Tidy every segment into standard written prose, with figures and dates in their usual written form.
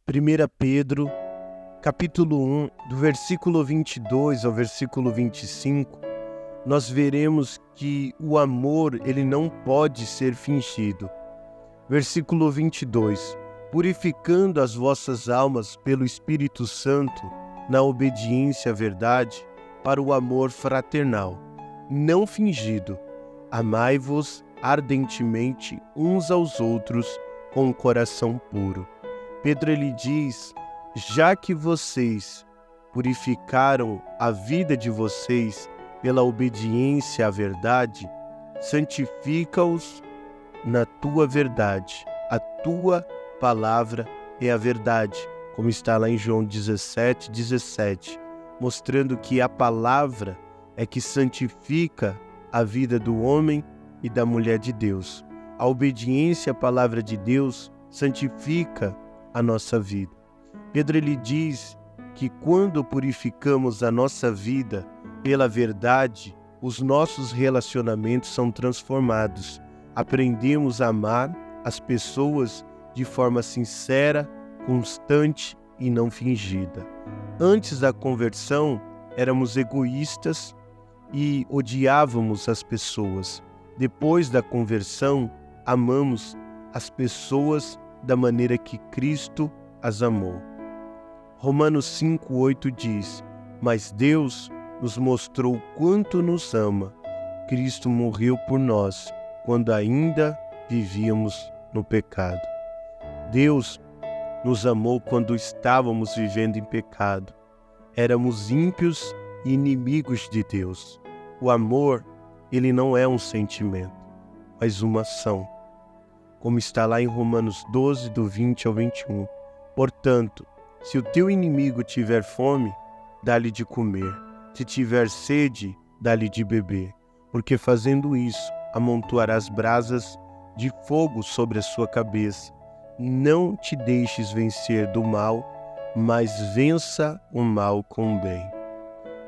1 Pedro, capítulo 1, do versículo 22 ao versículo 25, nós veremos que o amor ele não pode ser fingido. Versículo 22, purificando as vossas almas pelo Espírito Santo, na obediência à verdade, para o amor fraternal, não fingido. Amai-vos ardentemente uns aos outros com o coração puro. Pedro ele diz, já que vocês purificaram a vida de vocês pela obediência à verdade, santifica-os na tua verdade. A tua palavra é a verdade, como está lá em João 17:17, mostrando que a palavra é que santifica a vida do homem e da mulher de Deus. A obediência à palavra de Deus santifica a nossa vida. Pedro ele diz que quando purificamos a nossa vida pela verdade, os nossos relacionamentos são transformados. Aprendemos a amar as pessoas de forma sincera, constante e não fingida. Antes da conversão, éramos egoístas e odiávamos as pessoas. Depois da conversão, amamos as pessoas da maneira que Cristo as amou. Romanos 5:8 diz, mas Deus nos mostrou quanto nos ama. Cristo morreu por nós, quando ainda vivíamos no pecado. Deus nos amou quando estávamos vivendo em pecado. Éramos ímpios e inimigos de Deus. O amor, ele não é um sentimento, mas uma ação. Como está lá em Romanos 12, do 20 ao 21. Portanto, se o teu inimigo tiver fome, dá-lhe de comer. Se tiver sede, dá-lhe de beber. Porque fazendo isso, amontoarás brasas de fogo sobre a sua cabeça. Não te deixes vencer do mal, mas vença o mal com o bem.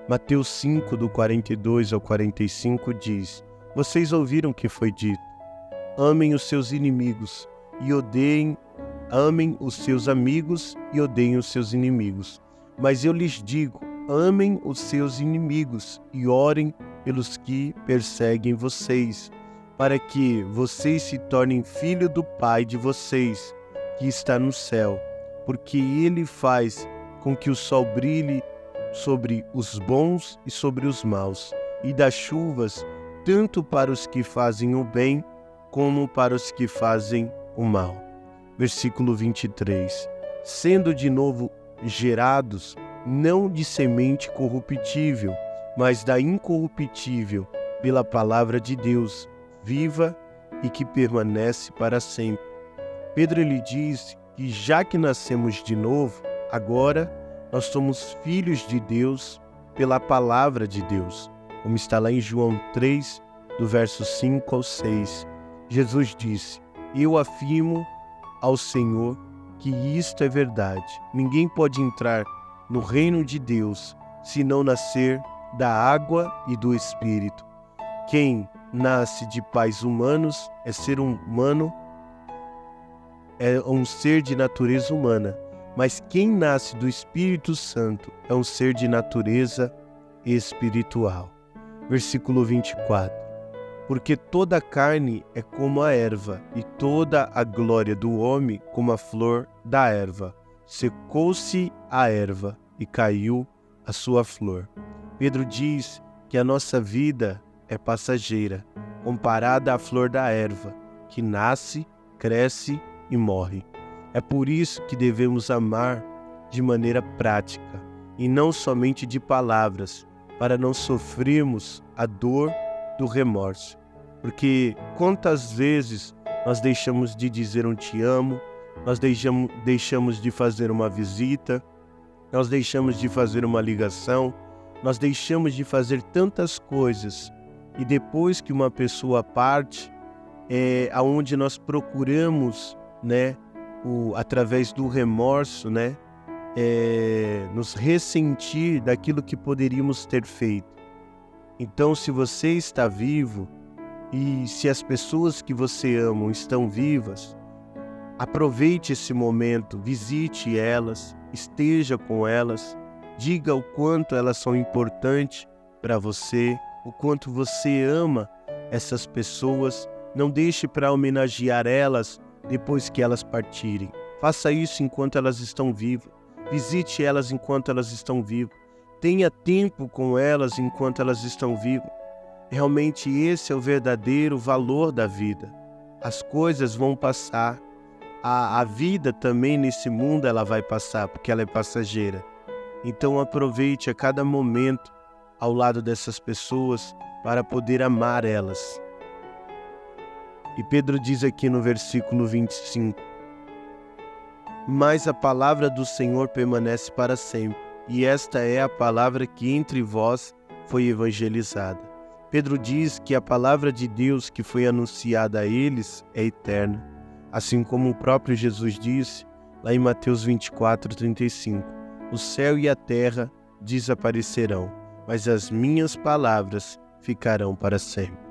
Mateus 5, do 42 ao 45 diz, vocês ouviram que foi dito, amem os seus inimigos e amem os seus amigos e odeiem os seus inimigos. Mas eu lhes digo, amem os seus inimigos e orem pelos que perseguem vocês, para que vocês se tornem filho do Pai de vocês, que está no céu, porque Ele faz com que o sol brilhe sobre os bons e sobre os maus, e dá chuvas tanto para os que fazem o bem, como para os que fazem o mal. Versículo 23. Sendo de novo gerados, não de semente corruptível, mas da incorruptível, pela palavra de Deus, viva e que permanece para sempre. Pedro ele diz que já que nascemos de novo, agora nós somos filhos de Deus pela palavra de Deus, como está lá em João 3, do verso 5 ao 6. Jesus disse, eu afirmo ao Senhor que isto é verdade. Ninguém pode entrar no reino de Deus se não nascer da água e do Espírito. Quem nasce de pais humanos é ser humano, é um ser de natureza humana, mas quem nasce do Espírito Santo é um ser de natureza espiritual. Versículo 24. Porque toda a carne é como a erva, e toda a glória do homem como a flor da erva. Secou-se a erva e caiu a sua flor. Pedro diz que a nossa vida é passageira, comparada à flor da erva, que nasce, cresce e morre. É por isso que devemos amar de maneira prática, e não somente de palavras, para não sofrermos a dor do remorso, porque quantas vezes nós deixamos de dizer um te amo, nós deixamos de fazer uma visita, nós deixamos de fazer uma ligação, nós deixamos de fazer tantas coisas, e depois que uma pessoa parte, aonde nós procuramos, através do remorso, nos ressentir daquilo que poderíamos ter feito. Então, se você está vivo e se as pessoas que você ama estão vivas, Aproveite esse momento, visite elas, esteja com elas, diga o quanto elas são importantes para você, o quanto você ama essas pessoas. Não deixe para homenagear elas depois que elas partirem. Faça isso enquanto elas estão vivas. Visite elas enquanto elas estão vivas. Tenha tempo com elas enquanto elas estão vivas. Realmente esse é o verdadeiro valor da vida. As coisas vão passar. A vida também nesse mundo ela vai passar, porque ela é passageira. Então aproveite a cada momento ao lado dessas pessoas para poder amar elas. E Pedro diz aqui no versículo 25: mas a palavra do Senhor permanece para sempre, e esta é a palavra que entre vós foi evangelizada. Pedro diz que a palavra de Deus que foi anunciada a eles é eterna, assim como o próprio Jesus disse lá em Mateus 24:35: o céu e a terra desaparecerão, mas as minhas palavras ficarão para sempre.